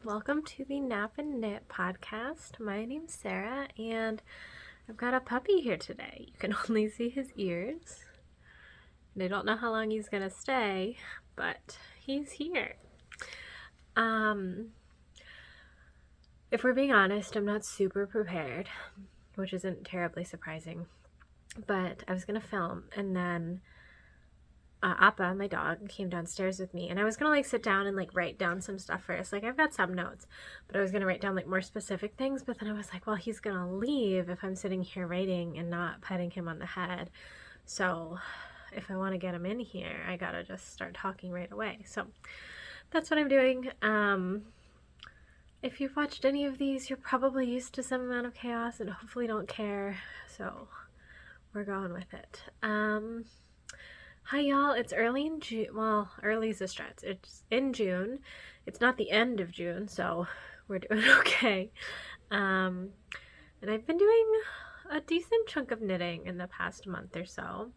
Welcome to the Nap and Knit podcast. My name's Sarah, and I've got a puppy here today. You can only see his ears, and I don't know how long he's gonna stay, but he's here. If we're being honest, I'm not super prepared, which isn't terribly surprising, but I was gonna film, and then Appa, my dog, came downstairs with me, and I was gonna sit down and write down some stuff first. I've got some notes, but I was gonna write down more specific things, but then I was like, well, he's gonna leave if I'm sitting here writing and not petting him on the head. So if I want to get him in here, I gotta just start talking right away. So that's what I'm doing. If you've watched any of these, you're probably used to some amount of chaos and hopefully don't care, so we're going with it. Hi y'all, it's early in June. Well, early is a stretch. It's in June. It's not the end of June, so we're doing okay. And I've been doing a decent chunk of knitting in the past month or so.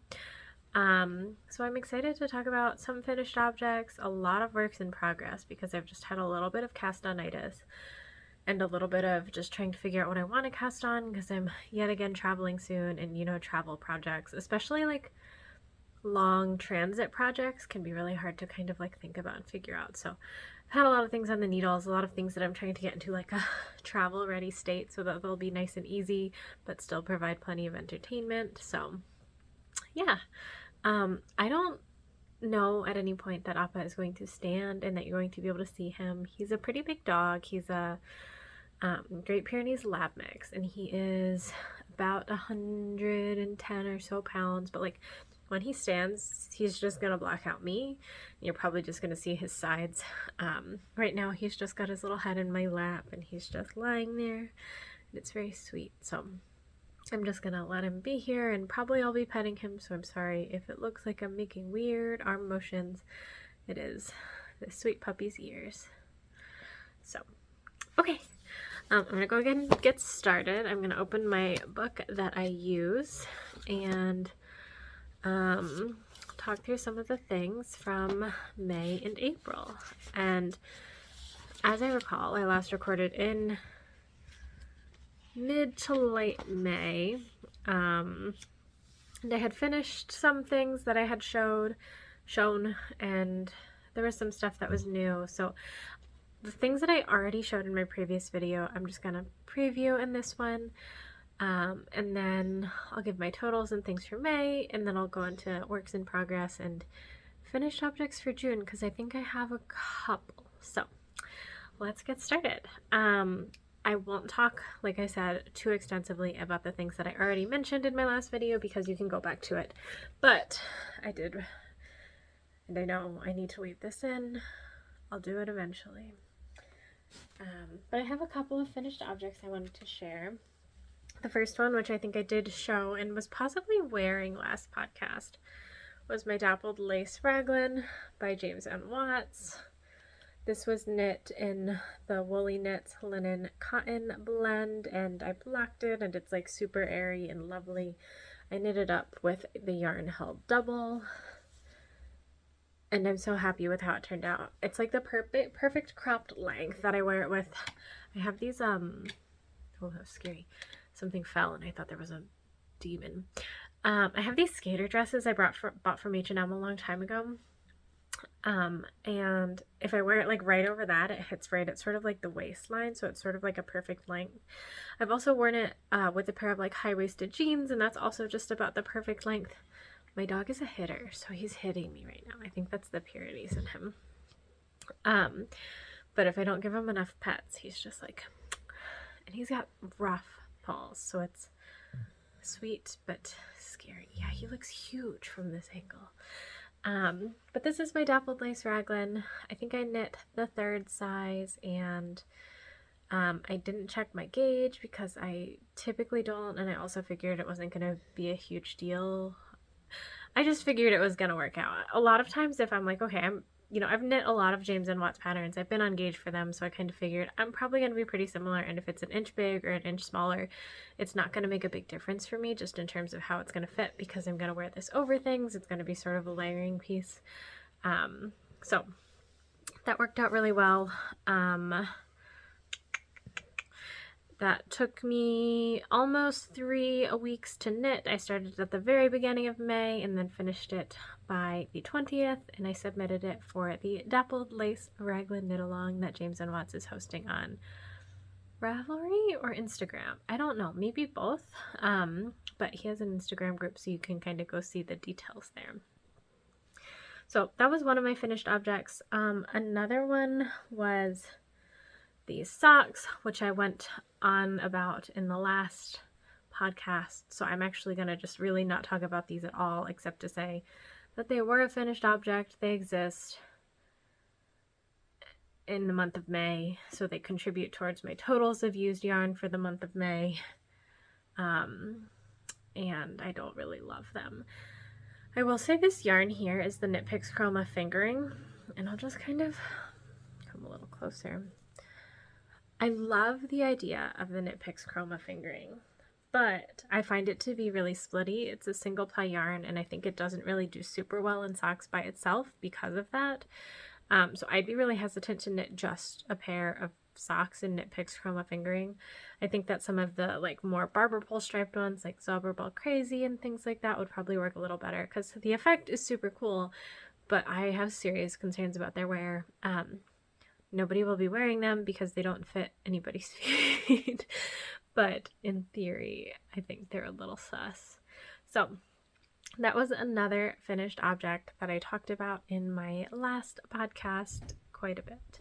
So I'm excited to talk about some finished objects, a lot of works in progress because I've just had a little bit of cast-on-itis and a little bit of just trying to figure out what I want to cast on because I'm yet again traveling soon, and travel projects, especially long transit projects, can be really hard to kind of think about and figure out. So I've had a lot of things on the needles, a lot of things that I'm trying to get into a travel ready state so that they'll be nice and easy but still provide plenty of entertainment. So yeah, I don't know at any point that Appa is going to stand and that you're going to be able to see him. He's a pretty big dog. He's a Great Pyrenees lab mix, and he is about 110 or so pounds, but when he stands, he's just gonna block out me. You're probably just gonna see his sides. Right now, he's just got his little head in my lap, and he's just lying there, and it's very sweet. So I'm just gonna let him be here, and probably I'll be petting him, so I'm sorry if it looks like I'm making weird arm motions. It is the sweet puppy's ears. So, okay. I'm gonna go ahead and get started. I'm gonna open my book that I use, and talk through some of the things from May and April. And as I recall, I last recorded in mid to late May, and I had finished some things that I had shown, and there was some stuff that was new. So the things that I already showed in my previous video, I'm just gonna preview in this one. And then I'll give my totals and things for May, and then I'll go into works in progress and finished objects for June, because I think I have a couple. So let's get started. I won't talk, like I said, too extensively about the things that I already mentioned in my last video because you can go back to it, but I did, and I know I need to weave this in. I'll do it eventually. But I have a couple of finished objects I wanted to share. The first one, which I think I did show and was possibly wearing last podcast, was my Dappled Lace Raglan by James N. Watts. This was knit in the Woolyknits linen cotton blend, and I blocked it, and it's super airy and lovely. I knit it up with the yarn held double, and I'm so happy with how it turned out. It's the perfect cropped length that I wear it with. I have these, oh, that was scary. Something fell and I thought there was a demon. I have these skater dresses I bought from H&M a long time ago. And if I wear it right over that, it hits right at sort of the waistline, so it's sort of a perfect length. I've also worn it with a pair of high-waisted jeans, and that's also just about the perfect length. My dog is a hitter, so he's hitting me right now. I think that's the Pyrenees in him. But if I don't give him enough pets, he's just and he's got rough paws, so it's sweet but scary. Yeah, he looks huge from this angle. But this is my Dappled Lace Raglan. I think I knit the 3rd size, and I didn't check my gauge because I typically don't, and I also figured it wasn't going to be a huge deal. I just figured it was going to work out. A lot of times if I'm okay, I've knit a lot of James N. Watts patterns. I've been on gauge for them, so I kind of figured I'm probably going to be pretty similar, and if it's an inch big or an inch smaller, it's not going to make a big difference for me just in terms of how it's going to fit, because I'm going to wear this over things. It's going to be sort of a layering piece. So that worked out really well. That took me almost 3 weeks to knit. I started at the very beginning of May and then finished it by the 20th, and I submitted it for the Dappled Lace Raglan Knit Along that James and Watts is hosting on Ravelry or Instagram. I don't know, maybe both, but he has an Instagram group so you can kind of go see the details there. So that was one of my finished objects. Another one was these socks, which I went on about in the last podcast. So I'm actually going to just really not talk about these at all, except to say that they were a finished object. They exist in the month of May, so they contribute towards my totals of used yarn for the month of May. And I don't really love them. I will say this yarn here is the Knitpicks Chroma Fingering, and I'll just kind of come a little closer. I love the idea of the Knitpicks Chroma Fingering, but I find it to be really splitty. It's a single ply yarn, and I think it doesn't really do super well in socks by itself because of that. So I'd be really hesitant to knit just a pair of socks in Knitpicks Chroma Fingering. I think that some of the like more barber pole striped ones like Zauberball Crazy and things like that would probably work a little better because the effect is super cool, but I have serious concerns about their wear. Nobody will be wearing them because they don't fit anybody's feet, but in theory, I think they're a little sus. So that was another finished object that I talked about in my last podcast quite a bit.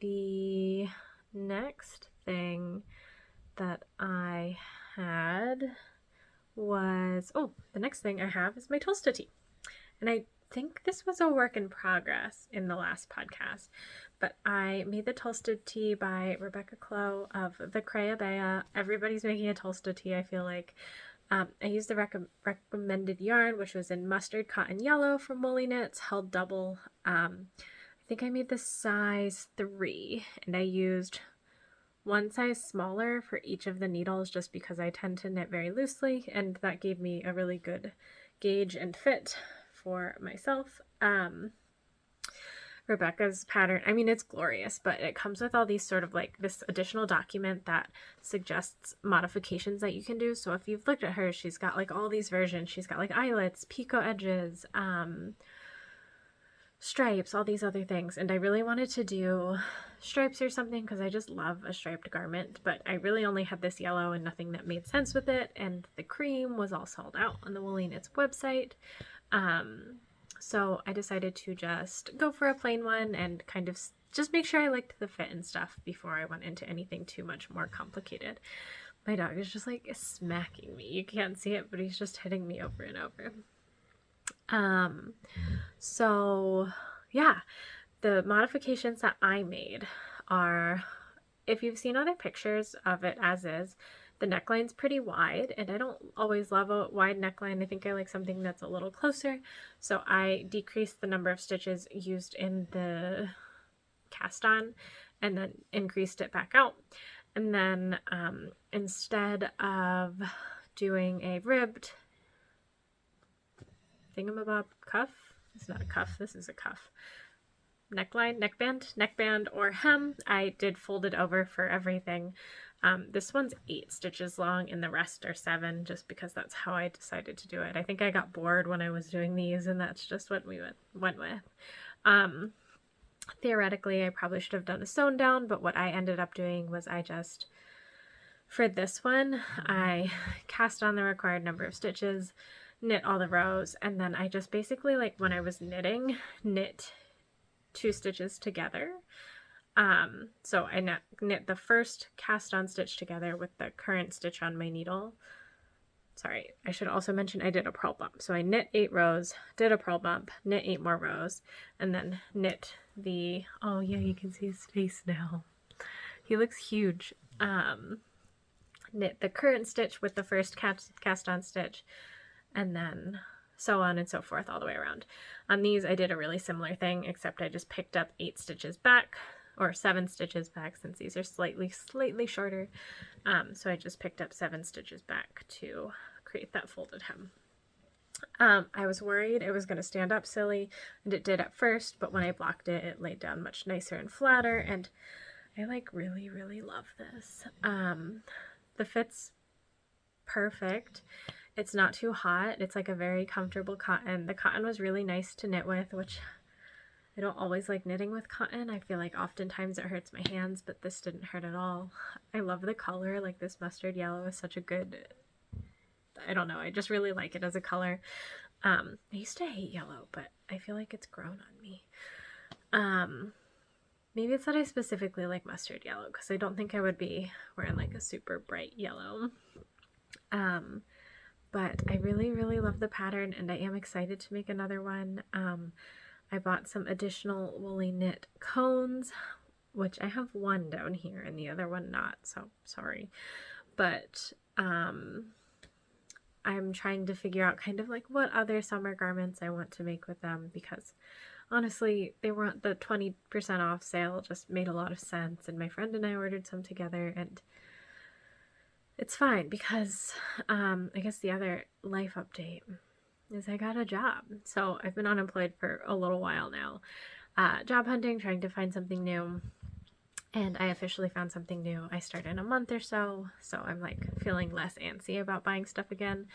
The next thing that I had was, the next thing I have is my Tolsta Tee. And I think this was a work in progress in the last podcast, but I made the Tolsta Tee by Rebecca Clow of the Crea Bea. Everybody's making a Tolsta Tee, I feel like. I used the recommended yarn, which was in mustard cotton yellow from Woolyknits, held double. I think I made the size 3, and I used one size smaller for each of the needles just because I tend to knit very loosely, and that gave me a really good gauge and fit for myself. Rebecca's pattern, I mean, it's glorious, but it comes with all these sort of like this additional document that suggests modifications that you can do. So if you've looked at hers, she's got like all these versions. She's got like eyelets, picot edges, stripes, all these other things. And I really wanted to do stripes or something because I just love a striped garment, but I really only had this yellow and nothing that made sense with it. And the cream was all sold out on the Woolyknits website. So I decided to just go for a plain one and kind of just make sure I liked the fit and stuff before I went into anything too much more complicated. My dog is just like smacking me. You can't see it, but he's just hitting me over and over. So yeah, the modifications that I made are, if you've seen other pictures of it as is, the neckline's pretty wide, and I don't always love a wide neckline. I think I like something that's a little closer. So I decreased the number of stitches used in the cast on and then increased it back out. And then instead of doing a ribbed thingamabob cuff, it's not a cuff, this is a cuff, neckline, neckband or hem, I did fold it over for everything. This one's 8 stitches long and the rest are 7 just because that's how I decided to do it. I think I got bored when I was doing these and that's just what we went with. Theoretically, I probably should have done a sewn down, but what I ended up doing was for this one, I cast on the required number of stitches, knit all the rows, and then I just basically, like when I was knitting, knit 2 stitches together. So I knit the first cast on stitch together with the current stitch on my needle. Sorry, I should also mention I did a purl bump. So I knit 8 rows, did a purl bump, knit 8 more rows, and then knit the, oh yeah, you can see his face now. He looks huge. Knit the current stitch with the first cast on stitch, and then so on and so forth all the way around. On these, I did a really similar thing, except I just picked up 8 stitches back, or 7 stitches back, since these are slightly shorter. So I just picked up 7 stitches back to create that folded hem. I was worried it was going to stand up silly, and it did at first, but when I blocked it, it laid down much nicer and flatter, and I like really, really love this. The fit's perfect. It's not too hot. It's like a very comfortable cotton. The cotton was really nice to knit with, which I don't always like knitting with cotton. I feel like oftentimes it hurts my hands, but this didn't hurt at all. I love the color. Like, this mustard yellow is such a good, I don't know, I just really like it as a color. I used to hate yellow, but I feel like it's grown on me. Maybe it's that I specifically like mustard yellow, because I don't think I would be wearing like a super bright yellow. But I really, really love the pattern, and I am excited to make another one. I bought some additional woolly knit cones, which I have one down here and the other one not, so sorry. But I'm trying to figure out kind of like what other summer garments I want to make with them, because honestly, they weren't the 20% off sale, just made a lot of sense, and my friend and I ordered some together, and it's fine because I guess the other life update is I got a job. So I've been unemployed for a little while now, job hunting, trying to find something new, and I officially found something new. I started in a month or so, so I'm like feeling less antsy about buying stuff again.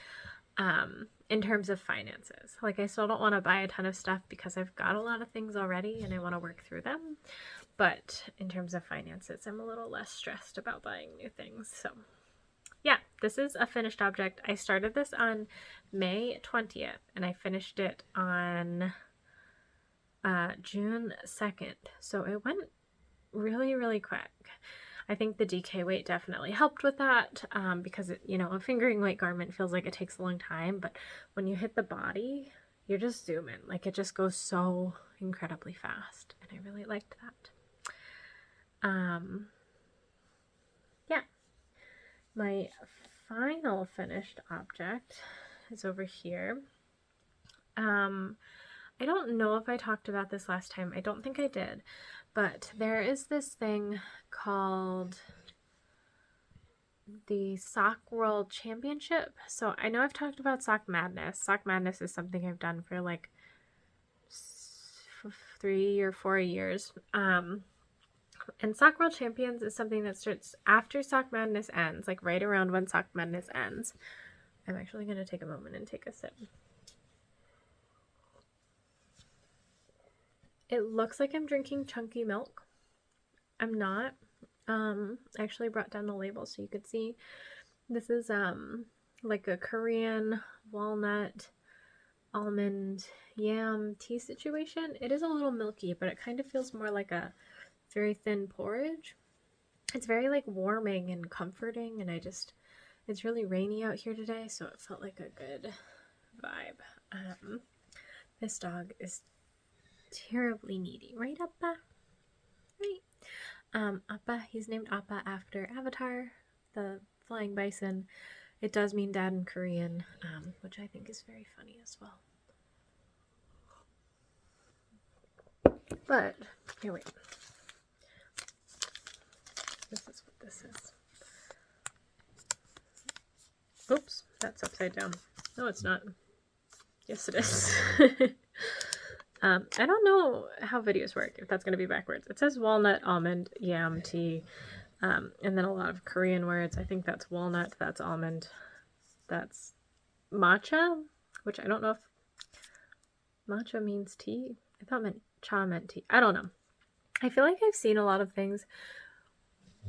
In terms of finances, like, I still don't want to buy a ton of stuff because I've got a lot of things already and I want to work through them, but in terms of finances, I'm a little less stressed about buying new things. So yeah, this is a finished object. I started this on May 20th and I finished it on June 2nd. So it went really, really quick. I think the DK weight definitely helped with that, because it, you know, a fingering weight garment feels like it takes a long time, but when you hit the body, you're just zooming. Like, it just goes so incredibly fast, and I really liked that. Yeah. My final finished object is over here. I don't know if I talked about this last time. I don't think I did, but there is this thing called the Sock World Championship. So I know I've talked about Sock Madness. Sock Madness is something I've done for like 3 or 4 years. And Sock World Champions is something that starts after Sock Madness ends, like right around when Sock Madness ends. I'm actually going to take a moment and take a sip. It looks like I'm drinking chunky milk. I'm not. I actually brought down the label so you could see. This is like a Korean walnut almond yam tea situation. It is a little milky, but it kind of feels more like a very thin porridge. It's very like warming and comforting, and it's really rainy out here today, so it felt like a good vibe. This dog is terribly needy, right, Appa? Right. Appa, he's named Appa after Avatar, the flying bison. It does mean dad in Korean, which I think is very funny as well. But, here, wait. This is what this is. Oops, that's upside down. No, it's not. Yes, it is. I don't know how videos work, if that's going to be backwards. It says walnut, almond, yam, tea, and then a lot of Korean words. I think that's walnut, that's almond, that's matcha, which I don't know if matcha means tea. I thought cha meant tea. I don't know. I feel like I've seen a lot of things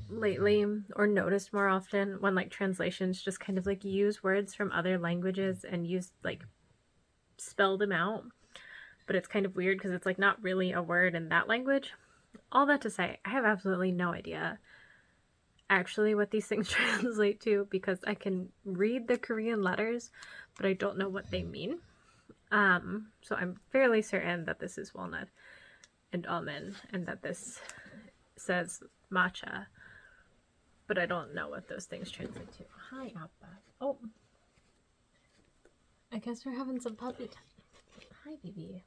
lately, or noticed more often, when like translations just kind of like use words from other languages and use like spell them out, but it's kind of weird because it's like not really a word in that language. All that to say, I have absolutely no idea actually what these things translate to, because I can read the Korean letters, but I don't know what they mean. So I'm fairly certain that this is walnut and almond, and that this says matcha, but I don't know what those things translate to. Hi, Appa. Oh, I guess we're having some puppy time. Hi, baby.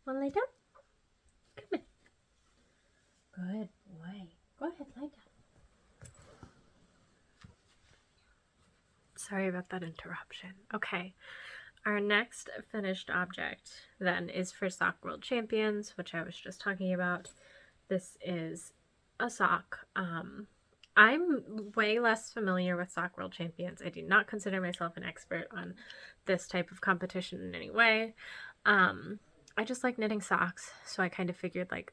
Want to lay down? Come here. Good boy. Go ahead, lie down. Sorry about that interruption. Okay. Our next finished object then is for Sock World Champions, which I was just talking about. This is a sock. I'm way less familiar with Sock World Champions. I do not consider myself an expert on this type of competition in any way. I just like knitting socks, so I kind of figured like,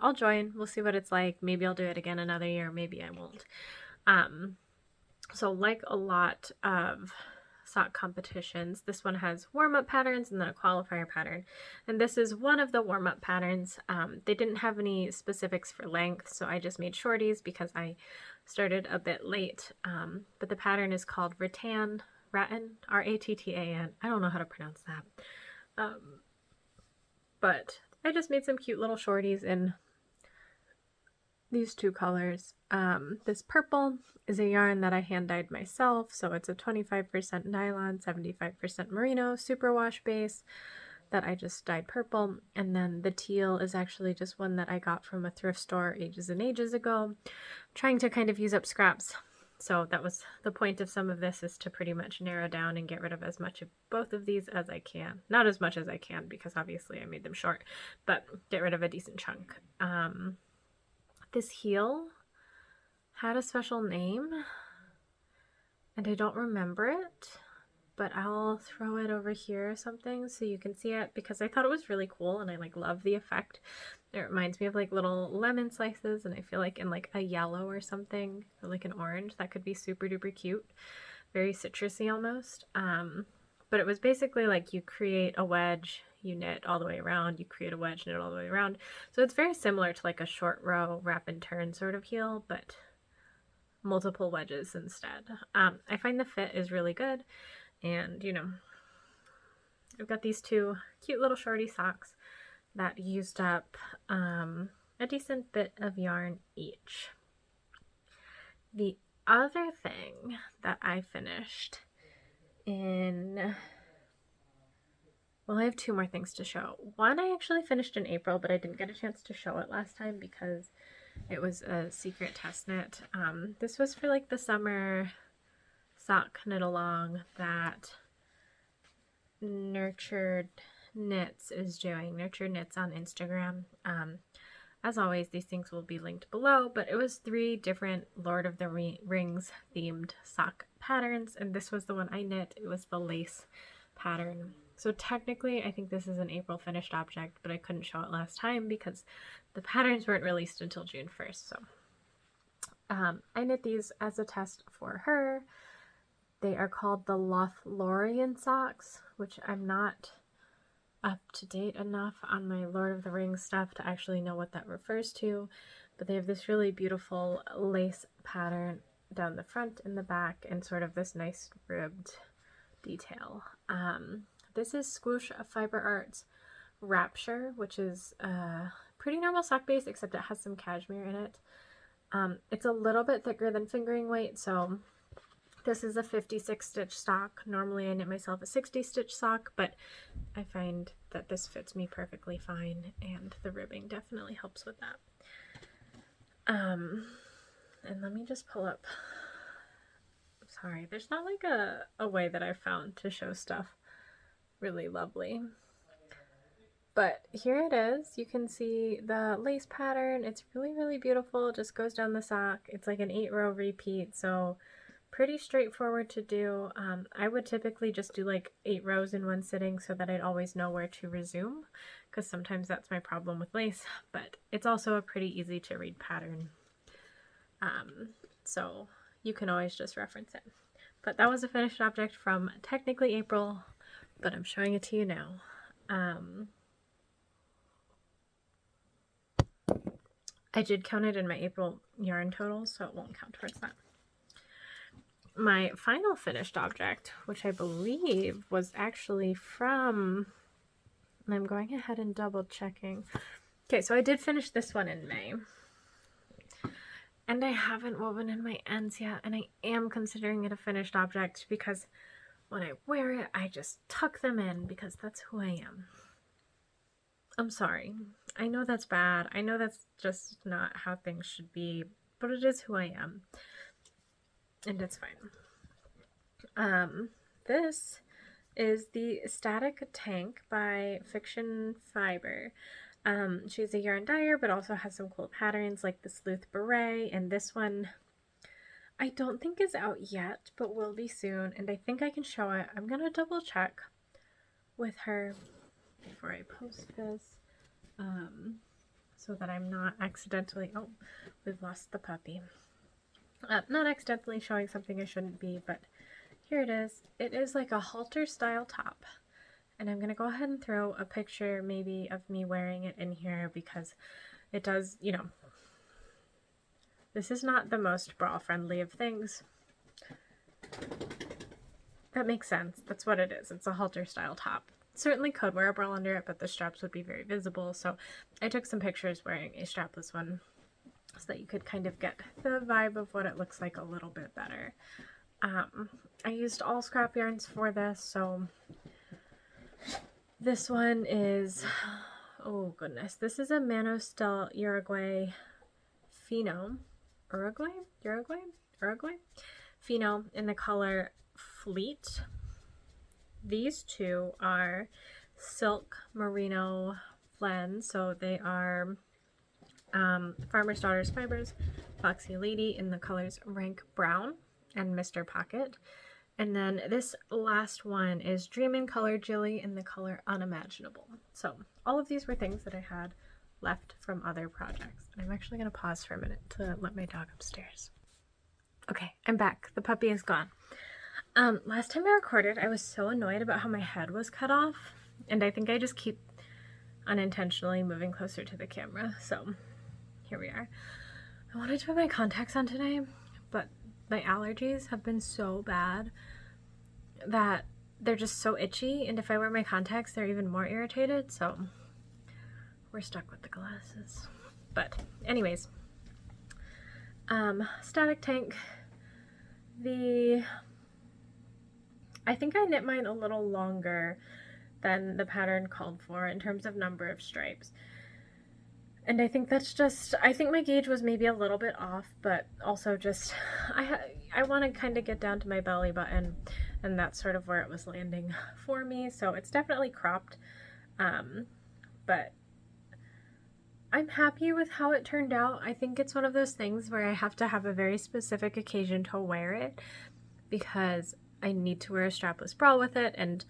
I'll join. We'll see what it's like. Maybe I'll do it again another year. Maybe I won't. So like a lot of sock competitions, this one has warm-up patterns and then a qualifier pattern, and this is one of the warm-up patterns. They didn't have any specifics for length, so I just made shorties because I started a bit late, but the pattern is called Rattan, R-A-T-T-A-N. I don't know how to pronounce that, but I just made some cute little shorties in these two colors. This purple is a yarn that I hand dyed myself, so it's a 25% nylon, 75% merino superwash base that I just dyed purple, and then the teal is actually just one that I got from a thrift store ages and ages ago, trying to kind of use up scraps. So that was the point of some of this, is to pretty much narrow down and get rid of as much of both of these as I can. Not as much as I can because obviously I made them short, but get rid of a decent chunk. This heel had a special name and I don't remember it, but I'll throw it over here or something so you can see it, because I thought it was really cool and I like love the effect. It reminds me of like little lemon slices, and I feel like in like a yellow or something, or like an orange, that could be super duper cute. Very citrusy almost. But it was basically like you create a wedge, you knit all the way around, you create a wedge, knit all the way around. So it's very similar to like a short row wrap and turn sort of heel, but multiple wedges instead. I find the fit is really good, and you know, I've got these two cute little shorty socks that used up a decent bit of yarn each. The other thing that I finished in, well, I have two more things to show. One I actually finished in April, but I didn't get a chance to show it last time because it was a secret test knit. This was for like the summer sock knit along that Nurtured Knits is doing. Nurtured Knits on Instagram. As always, these things will be linked below, but it was 3 different Lord of the Rings themed sock patterns, and this was the one I knit. It was the lace pattern. So technically, I think this is an April finished object, but I couldn't show it last time because the patterns weren't released until June 1st. So I knit these as a test for her. They are called the Lothlorien socks, which I'm not up to date enough on my Lord of the Rings stuff to actually know what that refers to, but they have this really beautiful lace pattern down the front and the back and sort of this nice ribbed detail. This is Swoosh Fiber Arts Rapture, which is a pretty normal sock base, except it has some cashmere in it. It's a little bit thicker than fingering weight, so this is a 56 stitch sock. Normally I knit myself a 60 stitch sock, but I find that this fits me perfectly fine, and the ribbing definitely helps with that. And let me just pull up, sorry, there's not like a way that I've found to show stuff really lovely. But here it is. You can see the lace pattern. It's really, really beautiful. It just goes down the sock. It's like an 8-row repeat, so pretty straightforward to do. I would typically just do like 8 rows in one sitting so that I'd always know where to resume, because sometimes that's my problem with lace, but it's also a pretty easy to read pattern. So you can always just reference it. But that was a finished object from technically April, but I'm showing it to you now. I did count it in my April yarn total, so it won't count towards that. My final finished object, which I believe was actually from, and I'm going ahead and double checking. Okay, so I did finish this one in May. And I haven't woven in my ends yet, and I am considering it a finished object because when I wear it, I just tuck them in because that's who I am. I'm sorry. I know that's bad. I know that's just not how things should be, but it is who I am. And it's fine. This is the Static Tank by Fiction Fiber. She's a yarn dyer, but also has some cool patterns like the Sleuth Beret, and this one I don't think is out yet, but will be soon, and I think I can show it. I'm gonna double check with her before I post this, so that I'm not accidentally, oh, we've lost the puppy. Not accidentally showing something I shouldn't be, but here it is. It is like a halter style top. And I'm going to go ahead and throw a picture maybe of me wearing it in here because it does, you know, this is not the most bra friendly of things. That makes sense. That's what it is. It's a halter style top. Certainly could wear a bra under it, but the straps would be very visible. So I took some pictures wearing a strapless one so that you could kind of get the vibe of what it looks like a little bit better. I used all scrap yarns for this, so this one is, oh goodness, this is a Manos del Uruguay Fino, Uruguay, Fino in the color Fleet. These two are silk merino blends, so they are Farmer's Daughter's Fibers, Foxy Lady in the colors Ranc Brown and Mr. Pocket. And then this last one is Dream in Color Jilly in the color Unimaginable. So all of these were things that I had left from other projects. I'm actually going to pause for a minute to let my dog upstairs. Okay, I'm back. The puppy is gone. Last time I recorded, I was so annoyed about how my head was cut off. And I think I just keep unintentionally moving closer to the camera. So here we are. I wanted to put my contacts on today, but my allergies have been so bad that they're just so itchy, and if I wear my contacts they're even more irritated, so we're stuck with the glasses. But anyways, Static Tank, I think I knit mine a little longer than the pattern called for in terms of number of stripes. And I think that's just, I think my gauge was maybe a little bit off, but also just, I want to kind of get down to my belly button, and that's sort of where it was landing for me. So it's definitely cropped, but I'm happy with how it turned out. I think it's one of those things where I have to have a very specific occasion to wear it because I need to wear a strapless bra with it, and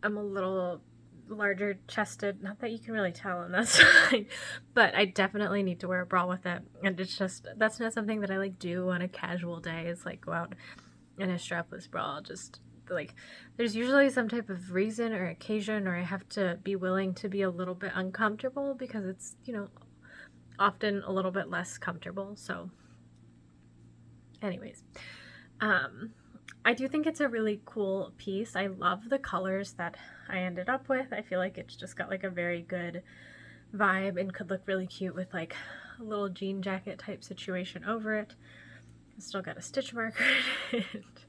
I'm a little larger chested, not that you can really tell, and that's fine, but I definitely need to wear a bra with it, and it's just, that's not something that I like do on a casual day, is like go out in a strapless bra. Just like, there's usually some type of reason or occasion, or I have to be willing to be a little bit uncomfortable because it's, you know, often a little bit less comfortable. So anyways, I do think it's a really cool piece. I love the colors that I ended up with. I feel like it's just got like a very good vibe and could look really cute with like a little jean jacket type situation over it. It's still got a stitch marker in it.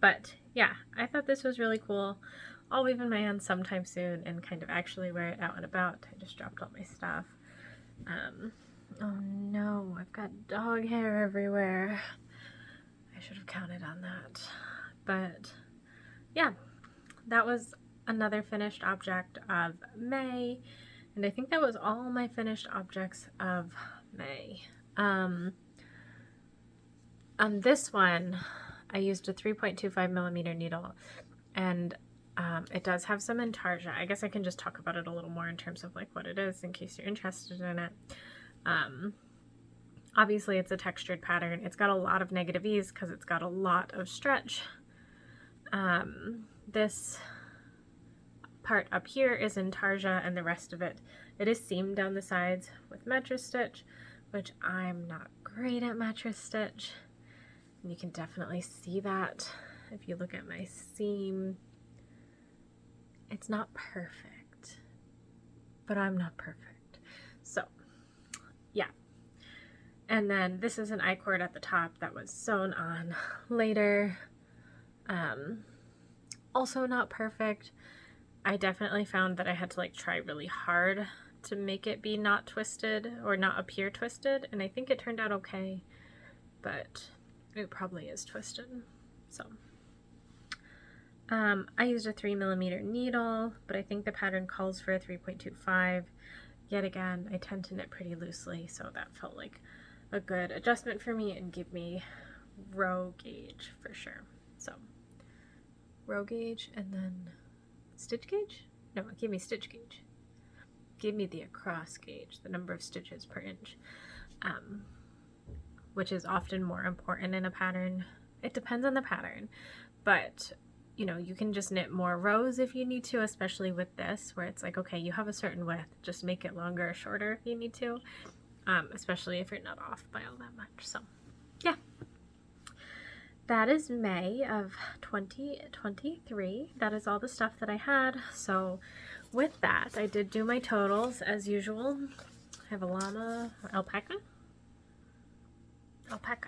But yeah, I thought this was really cool. I'll weave in my hands sometime soon and kind of actually wear it out and about. I just dropped all my stuff. Oh no, I've got dog hair everywhere. I should have counted on that. But yeah, that was another finished object of May, and I think that was all my finished objects of May. On this one, I used a 3.25 millimeter needle, and it does have some intarsia. I guess I can just talk about it a little more in terms of like what it is in case you're interested in it. Obviously it's a textured pattern. It's got a lot of negative ease because it's got a lot of stretch. This part up here is intarsia, and the rest of it is seamed down the sides with mattress stitch, which I'm not great at mattress stitch. And you can definitely see that if you look at my seam. It's not perfect, but I'm not perfect. So yeah. And then this is an I-cord at the top that was sewn on later. Also not perfect. I definitely found that I had to like try really hard to make it be not twisted or not appear twisted, and I think it turned out okay, but it probably is twisted. So I used a 3mm needle, but I think the pattern calls for a 3.25. Yet again, I tend to knit pretty loosely, so that felt like a good adjustment for me and give me row gauge for sure. So row gauge and then stitch gauge? No, it gave me stitch gauge. It gave me the across gauge, the number of stitches per inch, which is often more important in a pattern. It depends on the pattern, but you know, you can just knit more rows if you need to, especially with this, where it's like, okay, you have a certain width, just make it longer or shorter if you need to, especially if you're not off by all that much. So yeah, that is May of 2023. That is all the stuff that I had. So with that, I did do my totals as usual. I have a llama, alpaca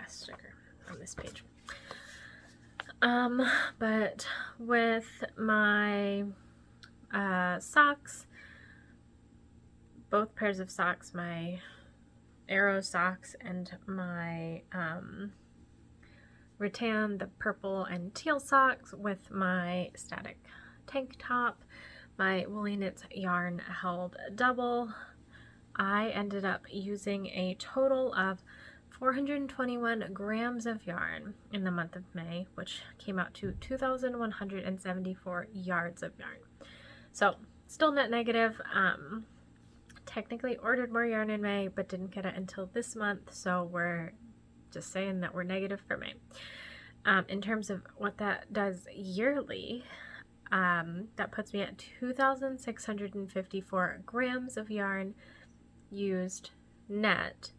sticker on this page. But with my socks, both pairs of socks, my arrow socks and my rattan, the purple and teal socks, with my static tank top, my Woolyknits yarn held double, I ended up using a total of 421 grams of yarn in the month of May, which came out to 2,174 yards of yarn. So still net negative. Technically ordered more yarn in May, but didn't get it until this month, so we're just saying that we're negative for May. In terms of what that does yearly, that puts me at 2,654 grams of yarn used net,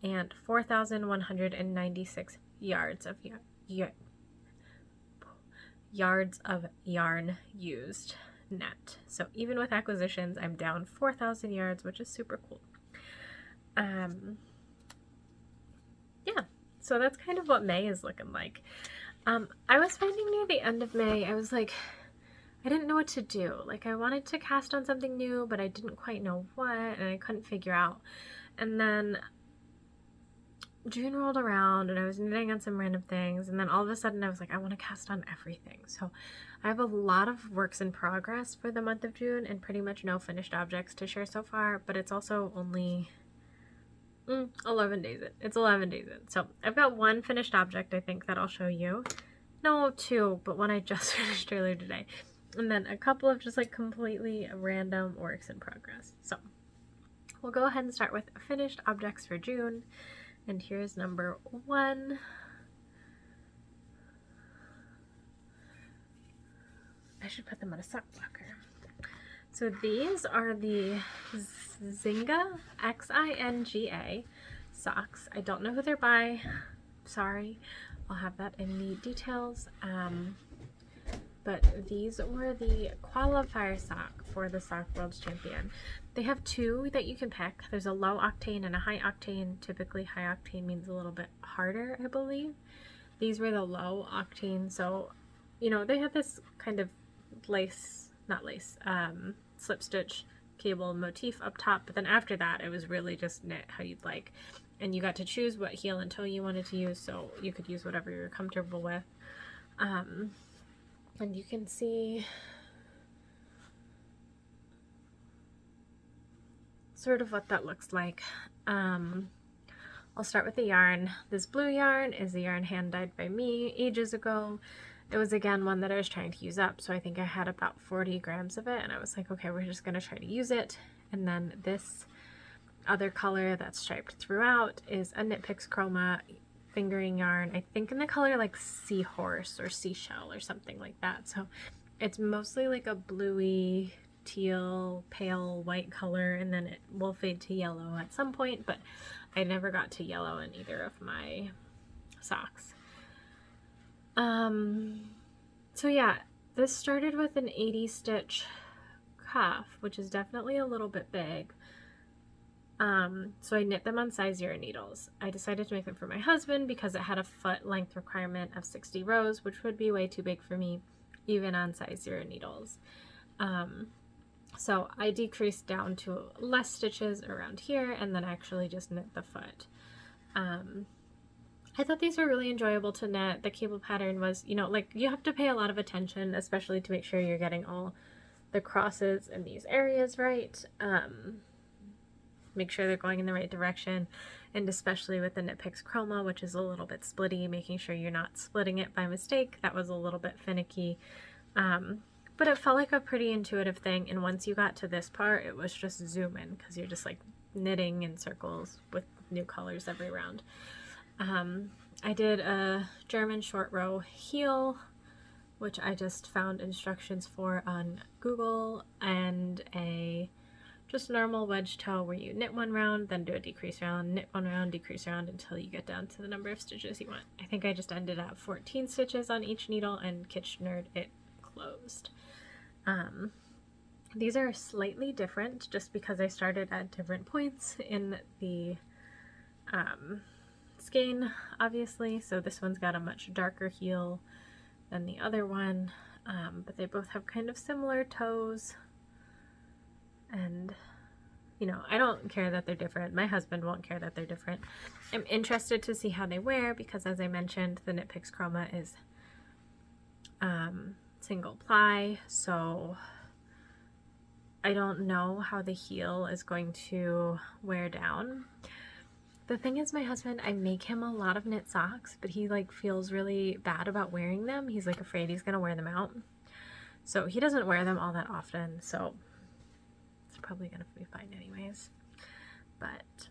and 4,196 yards of yarn used net. So even with acquisitions, I'm down 4,000 yards, which is super cool. Yeah, so that's kind of what May is looking like. I was finding near the end of May, I was like, I didn't know what to do. Like, I wanted to cast on something new, but I didn't quite know what, and I couldn't figure out. And then June rolled around and I was knitting on some random things, and then all of a sudden I was like, I want to cast on everything. So I have a lot of works in progress for the month of June and pretty much no finished objects to share so far, but it's also only 11 days in. It's 11 days in. So I've got one finished object, I think, that I'll show you. No, two, but one I just finished earlier today. And then a couple of just like completely random works in progress. So we'll go ahead and start with finished objects for June. And here's number 1. I should put them on a sock blocker. So these are the Xinja, Xinga socks. I don't know who they're by. Sorry. I'll have that in the details. But these were the qualifier sock for the Sock World Champion. They have 2 that you can pick. There's a low octane and a high octane. Typically high octane means a little bit harder, I believe. These were the low octane, so you know, they had this kind of slip stitch cable motif up top, but then after that it was really just knit how you'd like, and you got to choose what heel and toe you wanted to use, so you could use whatever you're comfortable with. And you can see sort of what that looks like. I'll start with the yarn. This blue yarn is a yarn hand dyed by me ages ago. It was again one that I was trying to use up, so I think I had about 40 grams of it, and I was like, okay, we're just gonna try to use it. And then this other color that's striped throughout is a Knitpicks Chroma Fingering yarn, I think in the color like seahorse or seashell or something like that. So it's mostly like a bluey teal pale white color, and then it will fade to yellow at some point, but I never got to yellow in either of my socks. So yeah, this started with an 80 stitch cuff, which is definitely a little bit big. So I knit them on size 0 needles. I decided to make them for my husband because it had a foot length requirement of 60 rows, which would be way too big for me, even on size 0 needles. So I decreased down to less stitches around here and then actually just knit the foot. I thought these were really enjoyable to knit. The cable pattern was, you know, like you have to pay a lot of attention, especially to make sure you're getting all the crosses in these areas right. Make sure they're going in the right direction, and especially with the Knitpicks Chroma, which is a little bit splitty, making sure you're not splitting it by mistake. That was a little bit finicky. But it felt like a pretty intuitive thing, and once you got to this part, it was just zoom in, because you're just like knitting in circles with new colors every round. I did a German short row heel, which I just found instructions for on Google, and a just normal wedge toe where you knit one round, then do a decrease round, knit one round, decrease round until you get down to the number of stitches you want. I think I just ended at 14 stitches on each needle, and Kitchenered it closed. These are slightly different just because I started at different points in the skein, obviously. So this one's got a much darker heel than the other one, but they both have kind of similar toes. And, you know, I don't care that they're different. My husband won't care that they're different. I'm interested to see how they wear because, as I mentioned, the Knitpicks Chroma is single ply, so I don't know how the heel is going to wear down. The thing is, my husband, I make him a lot of knit socks, but he like feels really bad about wearing them. He's like afraid he's gonna wear them out. So he doesn't wear them all that often, so it's probably gonna be fine anyways. But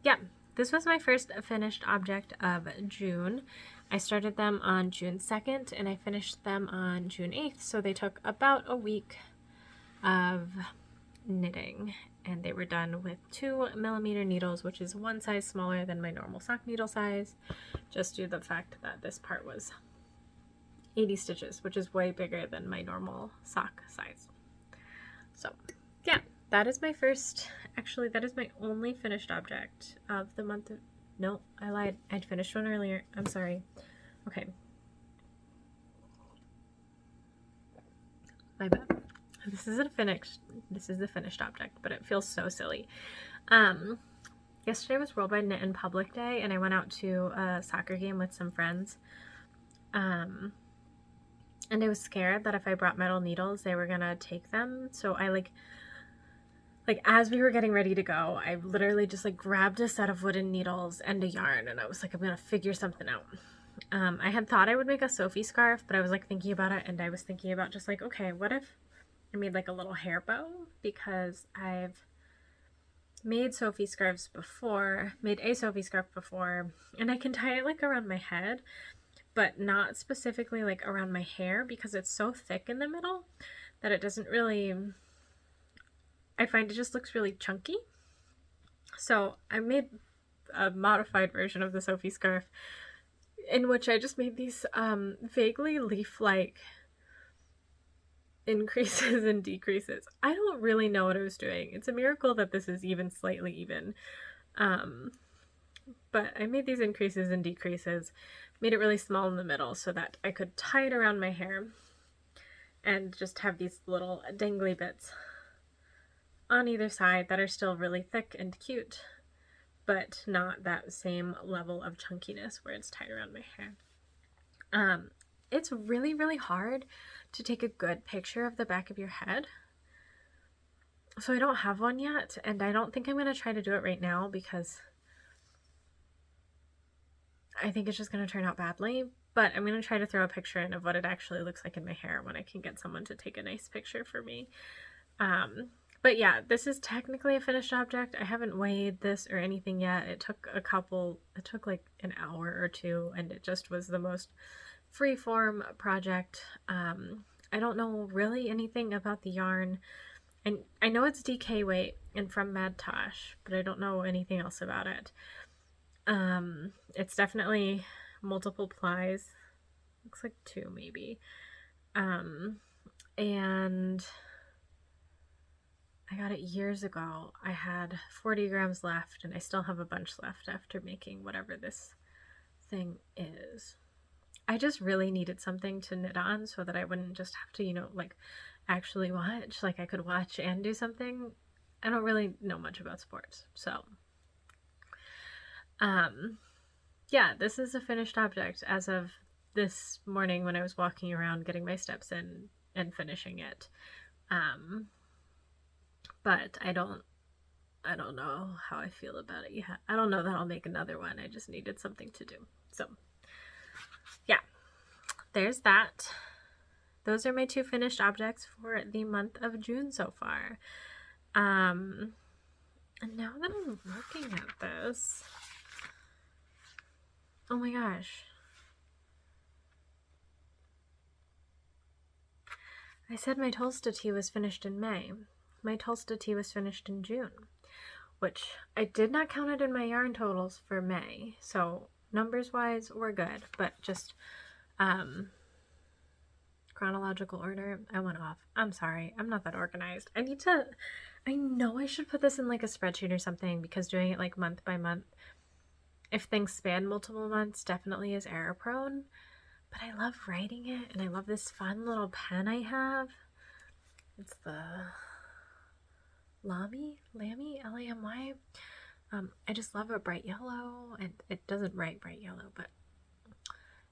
yeah, this was my first finished object of June. I started them on June 2nd and I finished them on June 8th, so they took about a week of knitting, and they were done with 2mm needles, which is one size smaller than my normal sock needle size, just due to the fact that this part was 80 stitches, which is way bigger than my normal sock size. So yeah, that is my first, actually that is my only finished object of the month of, no, I lied, I'd finished one earlier, I'm sorry. Okay, my bad. This is the finished object, but it feels so silly. Yesterday was Worldwide Knit in Public Day, and I went out to a soccer game with some friends. And I was scared that if I brought metal needles, they were gonna take them. So I like as we were getting ready to go, I literally just like grabbed a set of wooden needles and a yarn, and I was like, I'm gonna figure something out. I had thought I would make a Sophie scarf, but I was like thinking about it, and I was thinking about just like, okay, what if I made like a little hair bow, because I've made Sophie scarves before, made a Sophie scarf before, and I can tie it like around my head, but not specifically like around my hair because it's so thick in the middle that it doesn't really, I find it just looks really chunky. So I made a modified version of the Sophie scarf in which I just made these vaguely leaf-like increases and decreases. I don't really know what I was doing. It's a miracle that this is even slightly even. But I made these increases and decreases, made it really small in the middle so that I could tie it around my hair and just have these little dangly bits on either side that are still really thick and cute, but not that same level of chunkiness where it's tied around my hair. It's really, really hard to take a good picture of the back of your head. So I don't have one yet, and I don't think I'm going to try to do it right now because I think it's just going to turn out badly, but I'm going to try to throw a picture in of what it actually looks like in my hair when I can get someone to take a nice picture for me. But yeah, this is technically a finished object. I haven't weighed this or anything yet. It took like an hour or two, and it just was the most freeform project. I don't know really anything about the yarn, and I know it's DK weight and from Mad Tosh, but I don't know anything else about it. It's definitely multiple plies. Looks like 2 maybe. And I got it years ago. I had 40 grams left, and I still have a bunch left after making whatever this thing is. I just really needed something to knit on so that I wouldn't just have to, you know, like actually watch. Like I could watch and do something. I don't really know much about sports, so yeah, this is a finished object as of this morning when I was walking around getting my steps in and finishing it. But I don't know how I feel about it yet. I don't know that I'll make another one. I just needed something to do. So yeah, there's that. Those are my 2 finished objects for the month of June so far. And now that I'm looking at this, oh my gosh. I said my Tolsta Tee was finished in May. My Tolsta Tee was finished in June, which I did not count it in my yarn totals for May. So numbers wise, we're good, but just chronological order, I went off. I'm sorry, I'm not that organized. I know I should put this in like a spreadsheet or something, because doing it like month by month, if things span multiple months, definitely is error prone. But I love writing it, and I love this fun little pen I have. It's the Lamy, Lamy. I just love a bright yellow, and it doesn't write bright yellow, but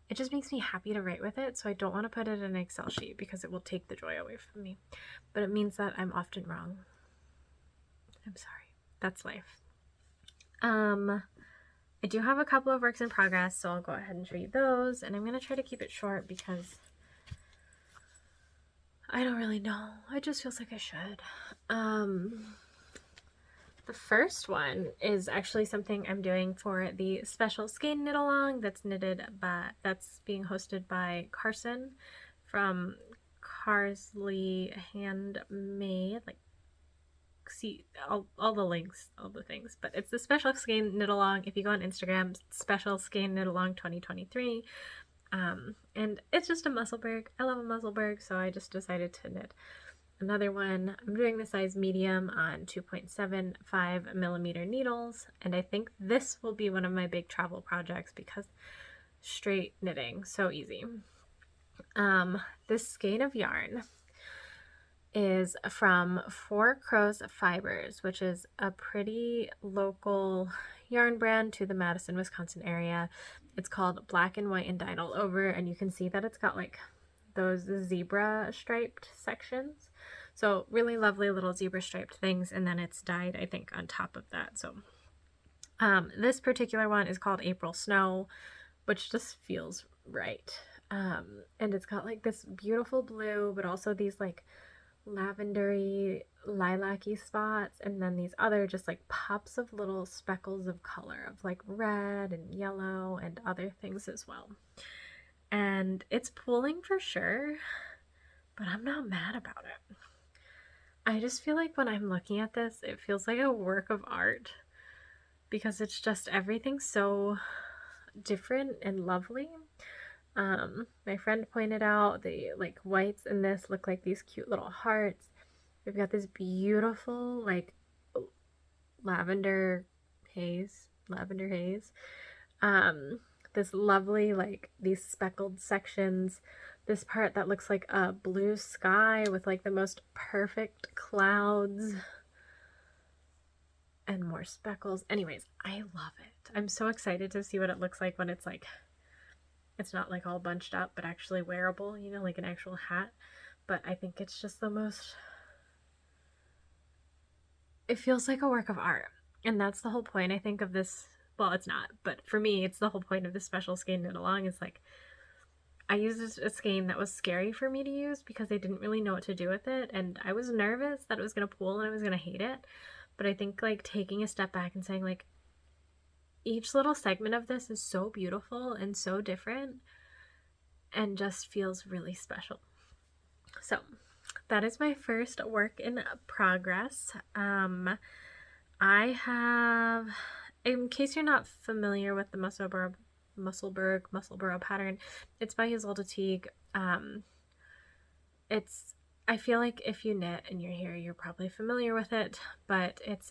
it just makes me happy to write with it, so I don't want to put it in an Excel sheet because it will take the joy away from me. But it means that I'm often wrong. I'm sorry. That's life. I do have a couple of works in progress, so I'll go ahead and show you those, and I'm going to try to keep it short because I don't really know. It just feels like I should. The first one is actually something I'm doing for the special skein knit along that's being hosted by Carson from Carsley Handmade. Like, see all the links, all the things, but it's the special skein knit along. If you go on Instagram, special skein knit along 2023, and it's just a Musselburgh. I love a Musselburgh, so I just decided to knit another one. I'm doing the size medium on 2.75 millimeter needles, and I think this will be one of my big travel projects because straight knitting, so easy. This skein of yarn is from Four Crows Fibers, which is a pretty local yarn brand to the Madison, Wisconsin area. It's called Black and White and Dyed All Over, and you can see that it's got like those zebra striped sections. So really lovely little zebra striped things, and then it's dyed, I think, on top of that. So this particular one is called April Snow, which just feels right. And it's got like this beautiful blue, but also these like lavendery, lilac-y spots, and then these other just like pops of little speckles of color of like red and yellow and other things as well. And it's pooling for sure, but I'm not mad about it. I just feel like when I'm looking at this, it feels like a work of art because it's just everything so different and lovely. My friend pointed out the like whites in this look like these cute little hearts. We've got this beautiful like lavender haze. This lovely like these speckled sections. This part that looks like a blue sky with like the most perfect clouds and more speckles. Anyways, I love it. I'm so excited to see what it looks like when it's like, it's not like all bunched up, but actually wearable, you know, like an actual hat. But I think it's just the most, it feels like a work of art. And that's the whole point, I think, of this. Well, it's not, but for me, it's the whole point of this special skein knit along is like, I used a skein that was scary for me to use because I didn't really know what to do with it. And I was nervous that it was going to pool and I was going to hate it. But I think like taking a step back and saying like, each little segment of this is so beautiful and so different and just feels really special. So that is my first work in progress. I have, in case you're not familiar with the Musselburgh pattern, it's by Isolde Teague. I feel like if you knit and you're here, you're probably familiar with it, but it's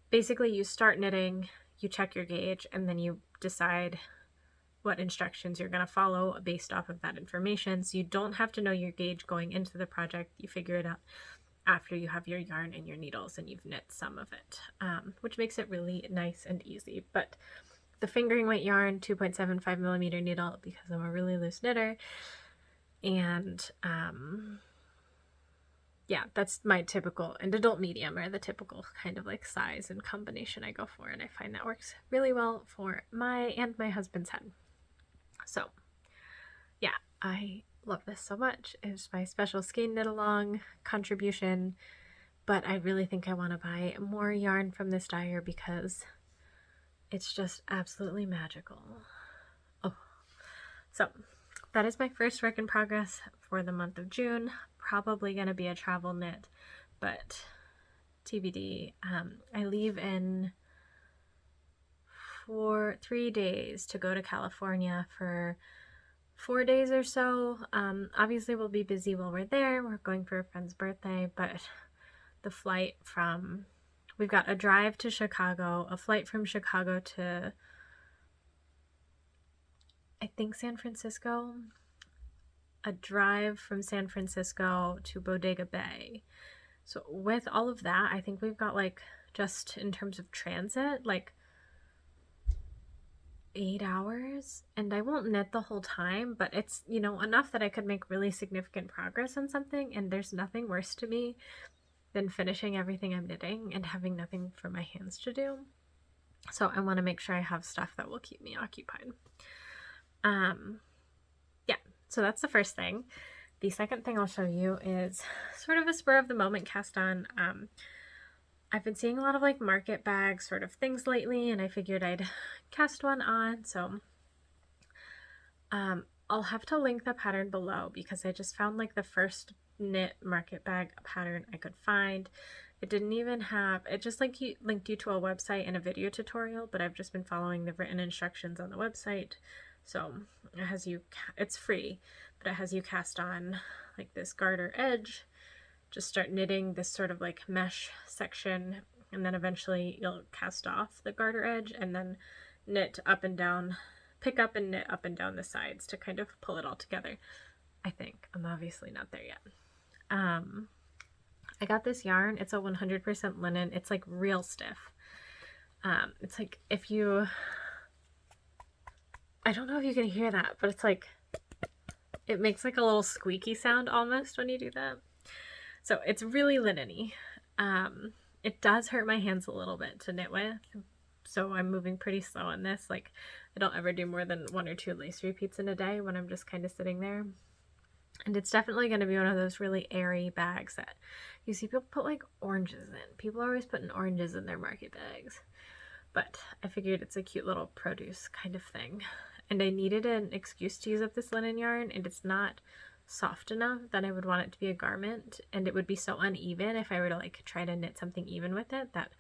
basically you start knitting, you check your gauge, and then you decide what instructions you're going to follow based off of that information. So you don't have to know your gauge going into the project. You figure it out after you have your yarn and your needles and you've knit some of it, which makes it really nice and easy. But the fingering weight yarn, 2.75 millimeter needle, because I'm a really loose knitter. And yeah, that's my typical, and adult medium are the typical kind of like size and combination I go for, and I find that works really well for my and my husband's head. So yeah, I love this so much. It's my special skein knit along contribution, but I really think I want to buy more yarn from this dyer because it's just absolutely magical. Oh, so that is my first work in progress for the month of June. Probably going to be a travel knit, but TBD. I leave in 3 days to go to California for 4 days or so. Obviously we'll be busy while we're there. We're going for a friend's birthday, but the flight from, we've got a drive to Chicago, a flight from Chicago to, I think, San Francisco, a drive from San Francisco to Bodega Bay. So with all of that, I think we've got, like, just in terms of transit, like 8 hours, and I won't knit the whole time, but it's, you know, enough that I could make really significant progress on something, and there's nothing worse to me than finishing everything I'm knitting and having nothing for my hands to do. So I want to make sure I have stuff that will keep me occupied. Yeah, so that's the first thing. The second thing I'll show you is sort of a spur of the moment cast on. I've been seeing a lot of like market bag sort of things lately, and I figured I'd cast one on. So I'll have to link the pattern below because I just found like the first knit market bag pattern I could find. It didn't even have, it just like linked you to a website and a video tutorial, but I've just been following the written instructions on the website. So it has you, it's free, but it has you cast on like this garter edge, just start knitting this sort of like mesh section, and then eventually you'll cast off the garter edge and then knit up and down, pick up and knit up and down the sides to kind of pull it all together. I think I'm obviously not there yet. I got this yarn. It's a 100% linen. It's like real stiff. It's like if you, I don't know if you can hear that, but it's like, it makes like a little squeaky sound almost when you do that. So it's really linen-y. It does hurt my hands a little bit to knit with, so I'm moving pretty slow on this. Like, I don't ever do more than 1 or 2 lace repeats in a day when I'm just kind of sitting there. And it's definitely going to be one of those really airy bags that you see people put like oranges in. People are always putting oranges in their market bags. But I figured it's a cute little produce kind of thing. And I needed an excuse to use up this linen yarn, and it's not soft enough that I would want it to be a garment, and it would be so uneven if I were to like try to knit something even with it, that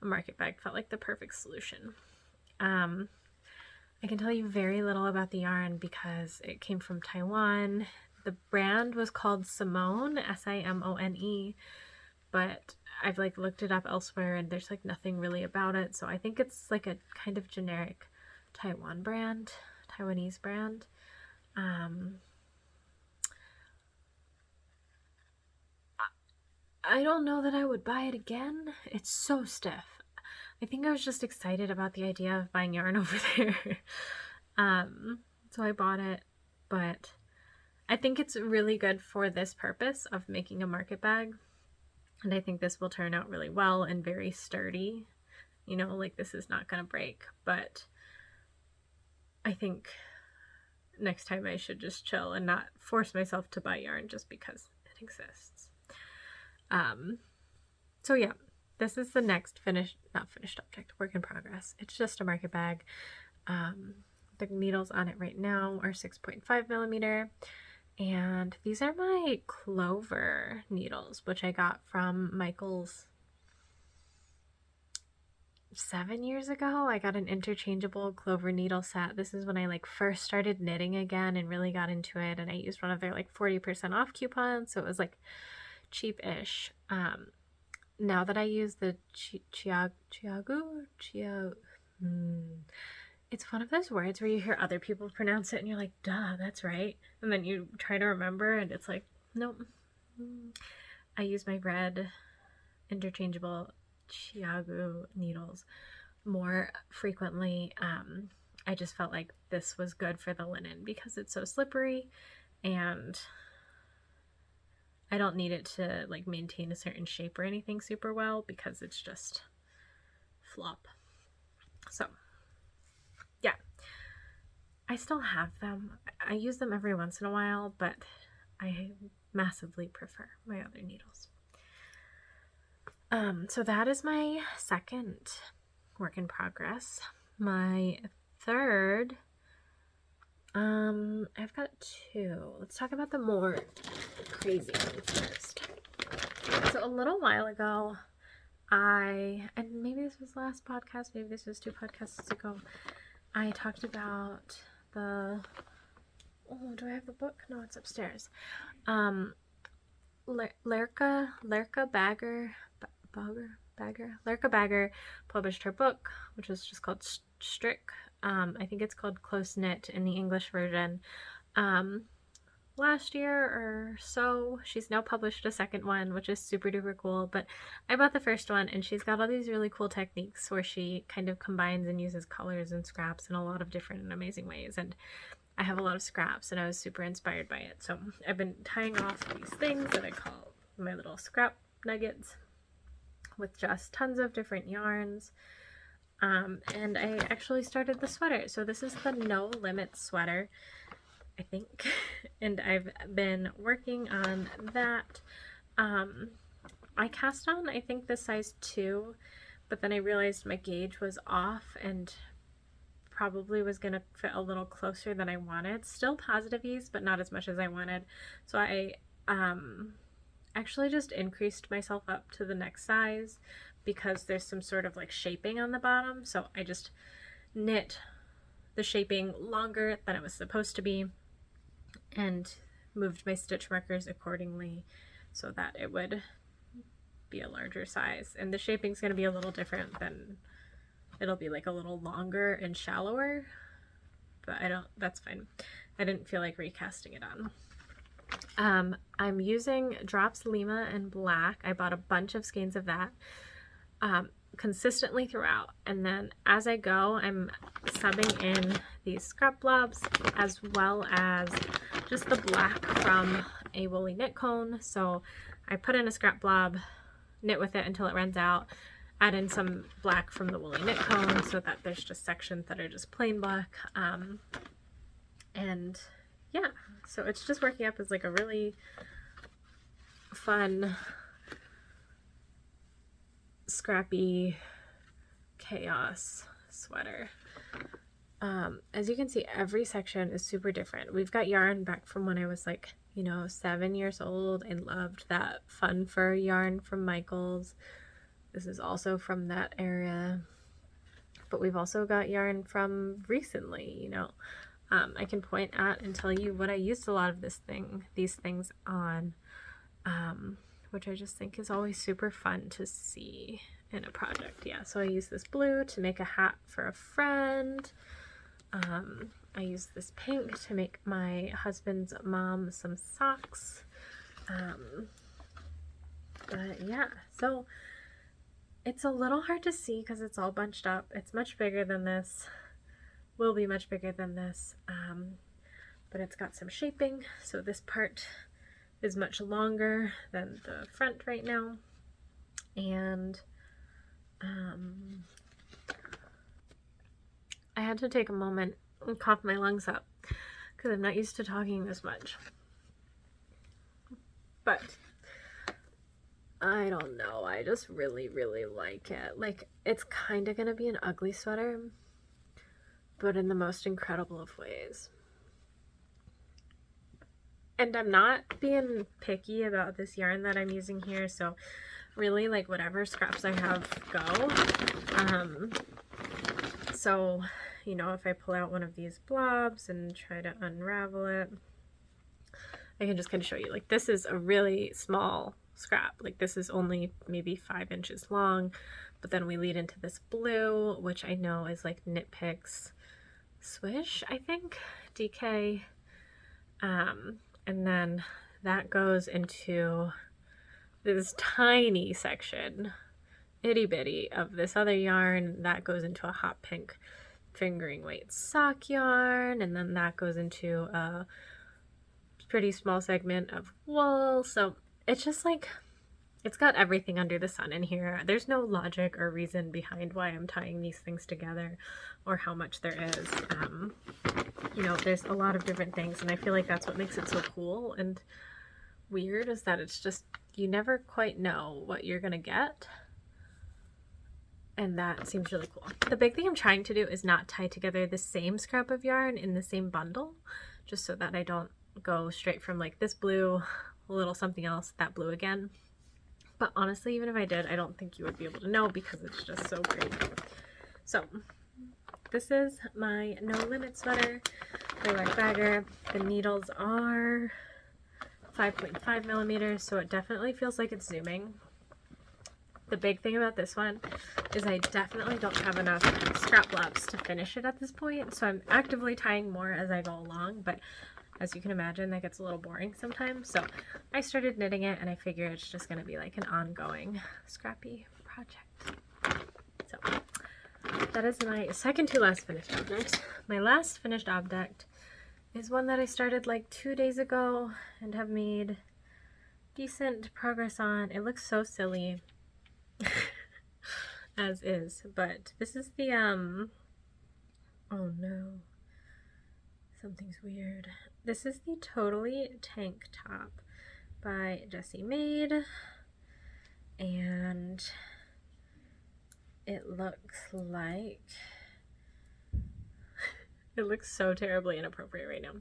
a market bag felt like the perfect solution. I can tell you very little about the yarn because it came from Taiwan. The brand was called Simone, S-I-M-O-N-E, but I've like looked it up elsewhere and there's like nothing really about it, so I think it's like a kind of generic Taiwanese brand. I don't know that I would buy it again. It's so stiff. I think I was just excited about the idea of buying yarn over there. So I bought it, but I think it's really good for this purpose of making a market bag. And I think this will turn out really well and very sturdy. You know, like this is not going to break, but I think next time I should just chill and not force myself to buy yarn just because it exists. So yeah, this is the next not finished object, work in progress. It's just a market bag. The needles on it right now are 6.5 millimeter. And these are my Clover needles, which I got from Michael's 7 years ago. I got an interchangeable Clover needle set. This is when I like first started knitting again and really got into it. And I used one of their like 40% off coupons. So it was like cheap-ish. Now that I use the it's one of those words where you hear other people pronounce it and you're like, duh, that's right. And then you try to remember and it's like, nope. I use my red interchangeable Chiagu needles more frequently. I just felt like this was good for the linen because it's so slippery and I don't need it to like maintain a certain shape or anything super well because it's just flop. So yeah, I still have them. I use them every once in a while, but I massively prefer my other needles. So that is my second work in progress. My third, I've got two. Let's talk about the more crazy ones first. So a little while ago, and maybe this was last podcast, maybe this was 2 podcasts ago, I talked about do I have the book? No, it's upstairs. Lerka Bagger published her book, which was just called Strick. I think it's called Close Knit in the English version. Last year or so. She's now published a second one, which is super duper cool, but I bought the first one and she's got all these really cool techniques where she kind of combines and uses colors and scraps in a lot of different and amazing ways, and I have a lot of scraps and I was super inspired by it. So I've been tying off these things that I call my little scrap nuggets with just tons of different yarns. And I actually started the sweater. So this is the No Limit sweater, I think, and I've been working on that. I cast on, I think, the size 2, but then I realized my gauge was off and probably was going to fit a little closer than I wanted. Still positive ease, but not as much as I wanted. So I actually just increased myself up to the next size because there's some sort of like shaping on the bottom. So I just knit the shaping longer than it was supposed to be and moved my stitch markers accordingly so that it would be a larger size. And the shaping's going to be a little different than, it'll be like a little longer and shallower, but that's fine. I didn't feel like recasting it on. I'm using Drops Lima and Black. I bought a bunch of skeins of that consistently throughout, and then as I go I'm subbing in these scrap blobs as well as just the black from a woolly knit cone. So I put in a scrap blob, knit with it until it runs out, add in some black from the woolly knit cone so that there's just sections that are just plain black, and yeah, so it's just working up as like a really fun scrappy chaos sweater. As you can see, every section is super different. We've got yarn back from when I was like, 7 years old and loved that fun fur yarn from Michaels. This is also from that era, but we've also got yarn from recently. I can point at and tell you what I used a lot of these things on, which I just think is always super fun to see in a project. Yeah, so I used this blue to make a hat for a friend. I used this pink to make my husband's mom some socks. But yeah, so it's a little hard to see because it's all bunched up. It's much bigger than this, will be much bigger than this, but it's got some shaping. So this part is much longer than the front right now, and I had to take a moment and cough my lungs up because I'm not used to talking this much, but I don't know, I just really like it. Like, it's kind of gonna be an ugly sweater, but in the most incredible of ways. And I'm not being picky about this yarn that I'm using here, so really, like, whatever scraps I have go. So, if I pull out one of these blobs and try to unravel it, I can just kind of show you, like, this is a really small scrap. Like, this is only maybe 5 inches long, but then we lead into this blue, which I know is like Knitpicks Swish, I think, DK, and then that goes into this tiny section, itty bitty, of this other yarn that goes into a hot pink fingering weight sock yarn, and then that goes into a pretty small segment of wool. So it's just like, it's got everything under the sun in here. There's no logic or reason behind why I'm tying these things together or how much there is. You know, there's a lot of different things, and I feel like that's what makes it so cool and weird, is that it's just, you never quite know what you're gonna get. And that seems really cool. The big thing I'm trying to do is not tie together the same scrap of yarn in the same bundle, just so that I don't go straight from like this blue, a little something else, that blue again. But honestly, even if I did, I don't think you would be able to know because it's just so great. So this is my No Limit sweater by Red Bagger. The needles are 5.5 millimeters, so it definitely feels like it's zooming. The big thing about this one is I definitely don't have enough scrap blobs to finish it at this point, so I'm actively tying more as I go along, but as you can imagine, that gets a little boring sometimes. So I started knitting it, and I figure it's just going to be like an ongoing scrappy project. So that is my second to last finished object. My last finished object is one that I started like 2 days ago and have made decent progress on. It looks so silly as is, but this is the oh no, something's weird. This is the Totally Tank Top by Jessie Maid, and it looks like it looks so terribly inappropriate right now.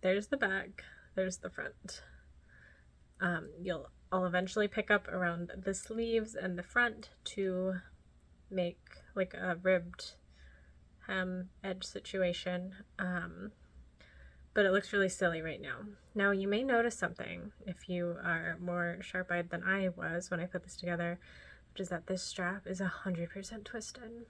There's the back, there's the front. I'll eventually pick up around the sleeves and the front to make like a ribbed hem edge situation, but it looks really silly right now. Now you may notice something if you are more sharp-eyed than I was when I put this together, which is that this strap is 100% twisted.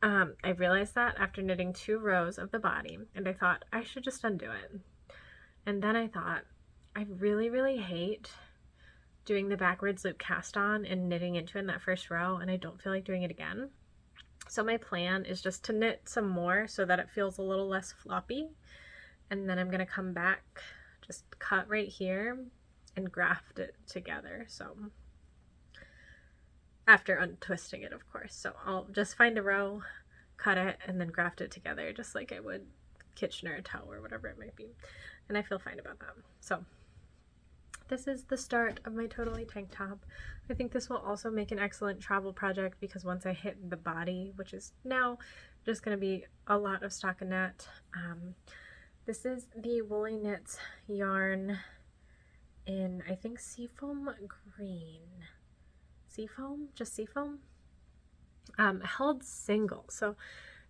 I realized that after knitting 2 rows of the body, and I thought I should just undo it. And then I thought, I really hate doing the backwards loop cast on and knitting into it in that first row, and I don't feel like doing it again. So my plan is just to knit some more so that it feels a little less floppy, and then I'm going to come back, just cut right here and graft it together. So after untwisting it, of course. So I'll just find a row, cut it, and then graft it together just like I would Kitchener toe or whatever it might be, and I feel fine about that. So this is the start of my Totally Tank Top. I think this will also make an excellent travel project because once I hit the body, which is now just going to be a lot of stockinette, this is the Woolyknits yarn in, I think, Seafoam Green. Seafoam? Just Seafoam? Held single. So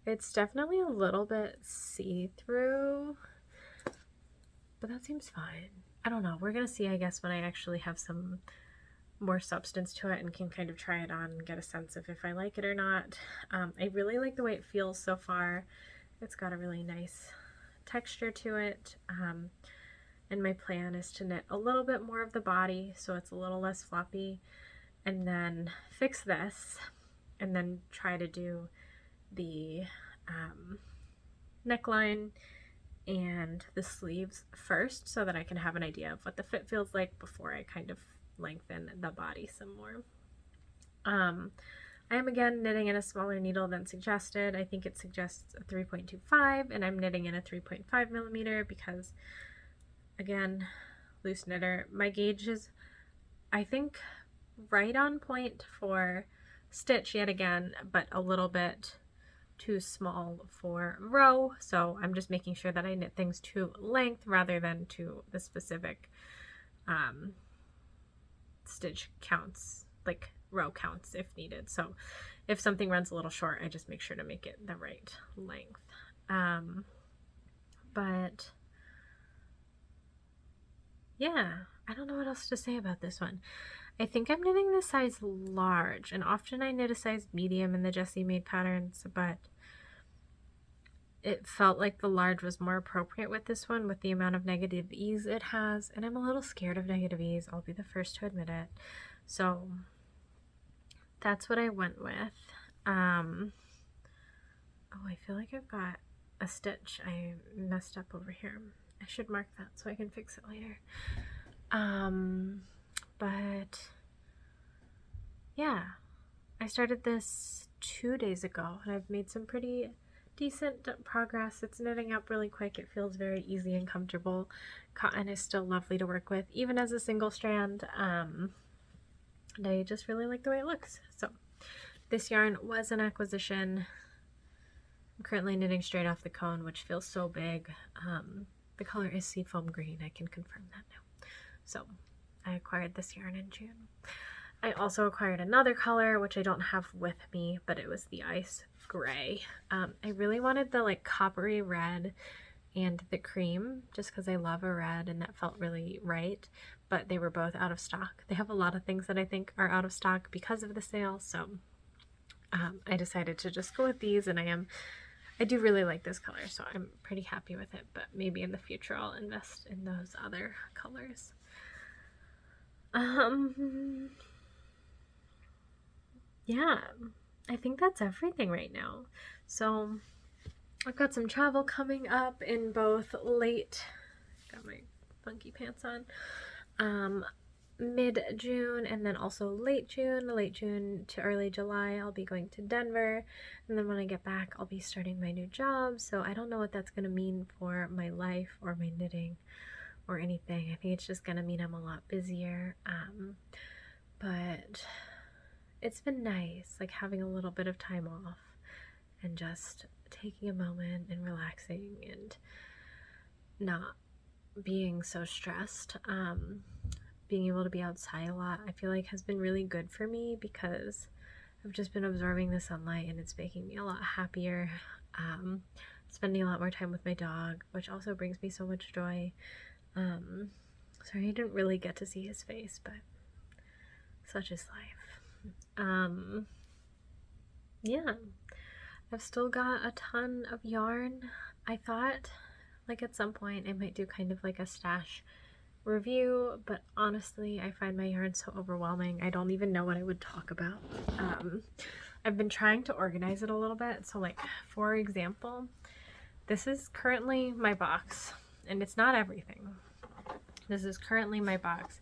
it's definitely a little bit see-through, but that seems fine. I don't know. We're going to see, I guess, when I actually have some more substance to it and can kind of try it on and get a sense of if I like it or not. I really like the way it feels so far. It's got a really nice texture to it. And my plan is to knit a little bit more of the body so it's a little less floppy, and then fix this, and then try to do the neckline and the sleeves first so that I can have an idea of what the fit feels like before I kind of lengthen the body some more. I am again knitting in a smaller needle than suggested. I think it suggests a 3.25, and I'm knitting in a 3.5 millimeter because, again, loose knitter. My gauge is, I think, right on point for stitch yet again, but a little bit too small for row, so I'm just making sure that I knit things to length rather than to the specific stitch counts, like row counts if needed. So if something runs a little short, I just make sure to make it the right length. But yeah, I don't know what else to say about this one. I think I'm knitting the size large, and often I knit a size medium in the Jessie Made patterns, but it felt like the large was more appropriate with this one with the amount of negative ease it has, and I'm a little scared of negative ease. I'll be the first to admit it. So that's what I went with. Oh, I feel like I've got a stitch I messed up over here. I should mark that so I can fix it later. But yeah, I started this 2 days ago and I've made some pretty decent progress. It's knitting up really quick. It feels very easy and comfortable. Cotton is still lovely to work with, even as a single strand. And I just really like the way it looks. So this yarn was an acquisition. I'm currently knitting straight off the cone, which feels so big. The color is seafoam green. I can confirm that now. So I acquired this yarn in June. I also acquired another color, which I don't have with me, but it was the ice gray. I really wanted the like coppery red and the cream just because I love a red and that felt really right, but they were both out of stock. They have a lot of things that I think are out of stock because of the sale, so I decided to just go with these, and I do really like this color, so I'm pretty happy with it, but maybe in the future I'll invest in those other colors. Yeah, I think that's everything right now. So I've got some travel coming up in both got my funky pants on, mid-June and then also late June to early July. I'll be going to Denver, and then when I get back I'll be starting my new job, so I don't know what that's going to mean for my life or my knitting or anything. I think it's just going to mean I'm a lot busier, but it's been nice, like having a little bit of time off and just taking a moment and relaxing and not being so stressed. Being able to be outside a lot, I feel like has been really good for me because I've just been absorbing the sunlight and it's making me a lot happier. Spending a lot more time with my dog, which also brings me so much joy. Sorry I didn't really get to see his face, but such is life. Yeah, I've still got a ton of yarn. I thought like at some point I might do kind of like a stash review, but honestly I find my yarn so overwhelming I don't even know what I would talk about. I've been trying to organize it a little bit, so like for example, this is currently my box, and it's not everything. This is currently my box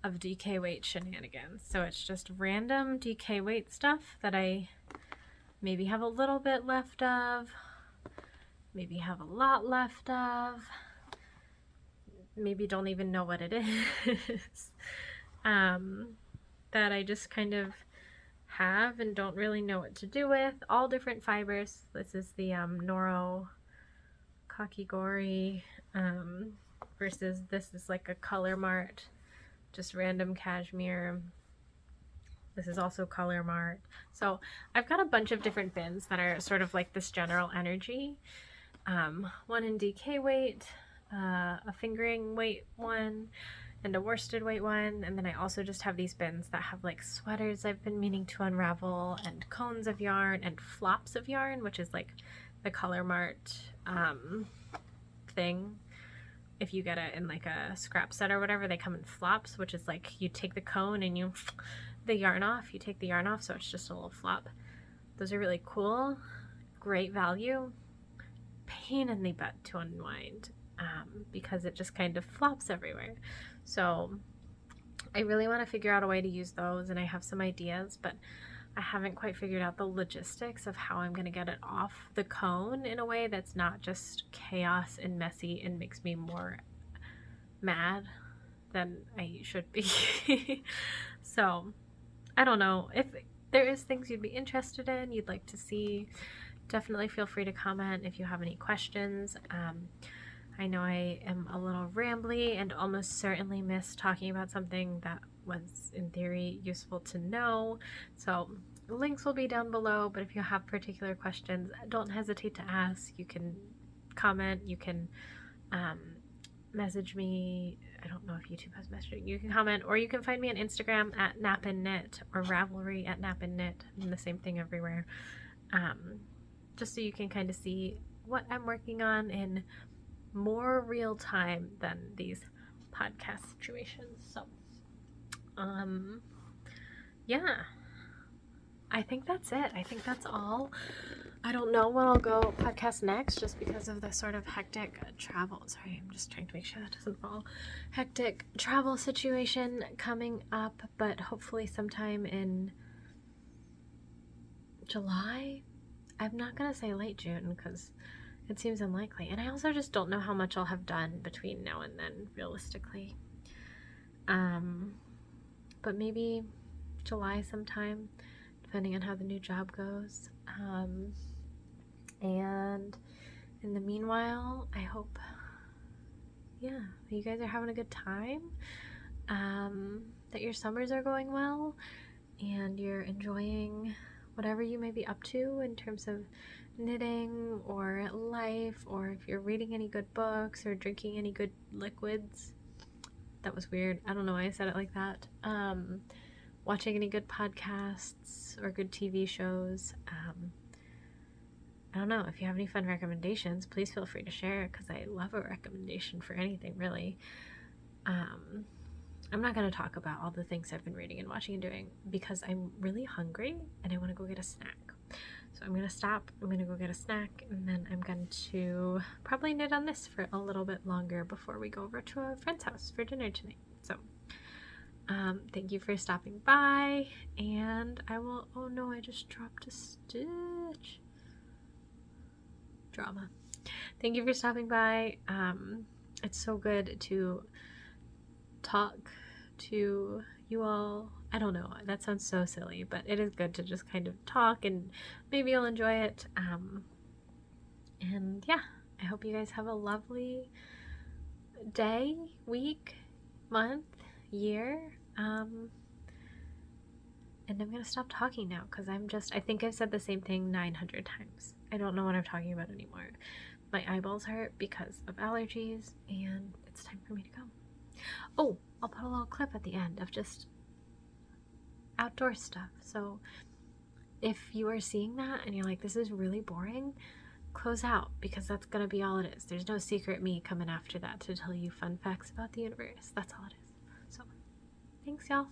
of DK weight shenanigans, so it's just random DK weight stuff that I maybe have a little bit left of, maybe have a lot left of, maybe don't even know what it is, that I just kind of have and don't really know what to do with. All different fibers. This is the Noro Kakigori, versus this is like a Color Mart, just random cashmere. This is also Color Mart. So I've got a bunch of different bins that are sort of like this general energy. One in DK weight, a fingering weight one, and a worsted weight one, and then I also just have these bins that have like sweaters I've been meaning to unravel, and cones of yarn, and flops of yarn, which is like the Color Mart thing. If you get it in like a scrap set or whatever, they come in flops, which is like you take the cone and you the yarn off, you take the yarn off, so it's just a little flop. Those are really cool, great value, pain in the butt to unwind, because it just kind of flops everywhere. So I really want to figure out a way to use those, and I have some ideas, but I haven't quite figured out the logistics of how I'm going to get it off the cone in a way that's not just chaos and messy and makes me more mad than I should be. So I don't know. If there is things you'd be interested in, you'd like to see, definitely feel free to comment if you have any questions. I know I am a little rambly and almost certainly missed talking about something that was in theory useful to know, so links will be down below, but if you have particular questions, don't hesitate to ask. You can comment, you can message me, I don't know if YouTube has messaging. You can comment, or you can find me on Instagram at napandknit or Ravelry at napandknit. I'm the same thing everywhere. Just so you can kind of see what I'm working on in more real time than these podcast situations. So, yeah, I think that's it. I think that's all. I don't know when I'll go podcast next, just because of the sort of hectic travel. Sorry, I'm just trying to make sure that doesn't fall. Hectic travel situation coming up, but hopefully sometime in July. I'm not gonna say late June because it seems unlikely, and I also just don't know how much I'll have done between now and then, realistically. But maybe July sometime, depending on how the new job goes. And in the meanwhile, I hope, yeah, that you guys are having a good time, that your summers are going well, and you're enjoying whatever you may be up to in terms of knitting or life, or if you're reading any good books or drinking any good liquids. That was weird. I don't know why I said it like that. Watching any good podcasts or good TV shows. I don't know. If you have any fun recommendations, please feel free to share, because I love a recommendation for anything, really. I'm not going to talk about all the things I've been reading and watching and doing, because I'm really hungry and I want to go get a snack. So I'm going to stop, I'm going to go get a snack, and then I'm going to probably knit on this for a little bit longer before we go over to a friend's house for dinner tonight. So thank you for stopping by, and I will, oh no, I just dropped a stitch. Drama. Thank you for stopping by. It's so good to talk to you all. I don't know, that sounds so silly, but it is good to just kind of talk, and maybe you'll enjoy it. And yeah, I hope you guys have a lovely day, week, month, year. And I'm gonna stop talking now, because I think I've said the same thing 900 times. I don't know what I'm talking about anymore. My eyeballs hurt because of allergies, and it's time for me to go. Oh, I'll put a little clip at the end of just outdoor stuff. So if you are seeing that and you're like, this is really boring, close out, because that's gonna be all it is. There's no secret me coming after that to tell you fun facts about the universe. That's all it is. So thanks, y'all.